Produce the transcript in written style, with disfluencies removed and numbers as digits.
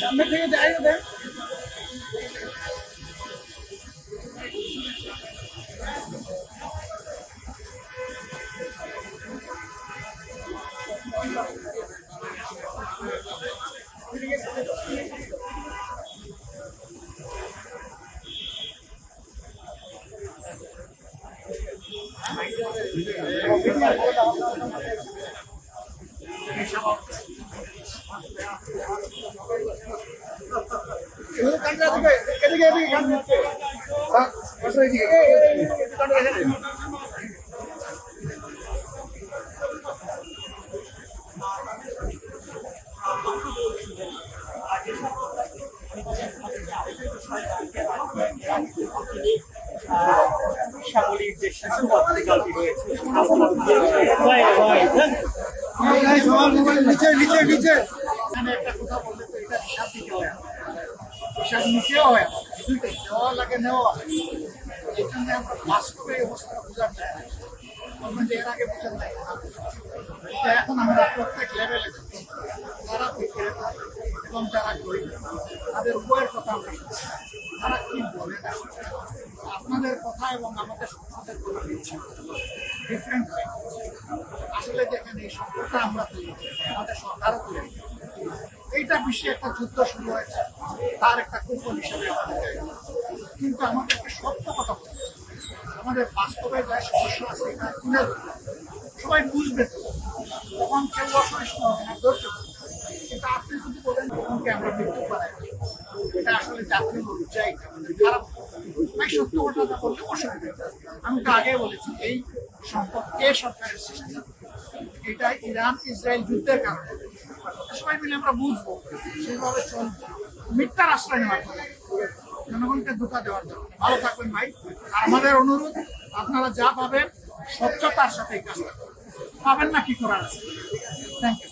সামনে থেকে যাই ওদের সাগরিক যে শিশু হসপিটালটি রয়েছে একটা কথা বললে তো এটা হিসাব দিতে হয়, হিসাব নিতেও হয়, দেওয়া লাগে নেওয়া হয়। এই জন্য আমরা বাস্তবে এই অবস্থাটা বোঝার চাই না, বলবেন যে এর আগে বোঝার নাই। এখন আমরা প্রত্যেক লেভেলে যারা বিক্রেতা এবং যারা গরিব তাদের উভয়ের কথা আমরা শুনছি। তারা কি বলে না আপনাদের কথা এবং আমাদের সংসদের কথা ডিফারেন্ট হয়। আসলে দেখেন এই সম্পর্কটা আমরা তৈরি করি, আমাদের সরকারও তৈরি করে। এইটা বিশ্বে একটা যুদ্ধ শুরু হয়েছে, তার একটা কৌশল হিসেবে কিন্তু আমাদেরকে সত্য কথা বলছে। আমাদের বাস্তবে যা সমস্যা আছে এটা তুলে ধরবে, সবাই বুঝবে, তখন কেউ অসহিষ্ণু হবে না, ধৈর্য। কিন্তু আপনি যদি বলেন তখনকে আমরা মৃত্যু পাই, এটা আসলে জাতীয় লজ্জাই খারাপ। তাই সত্য ঘটনা বললে অসুবিধা। আমি তো আগে বলেছি এই সম্পদ কে সরকারের সৃষ্টি, এটা ইরান ইসরায়েল যুদ্ধের কারণে। সবাই মিলে আমরা বুঝবো, সেইভাবে চলবো, মিথ্যার আশ্রয় নেওয়ার জন্য, জনগণকে ধোঁকা দেওয়ার জন্য। ভালো থাকবেন ভাই। আর আমাদের অনুরোধ, আপনারা যা পাবেন স্বচ্ছতার সাথে এই কাজটা পাবেন না, কি করার আছে। Thank you.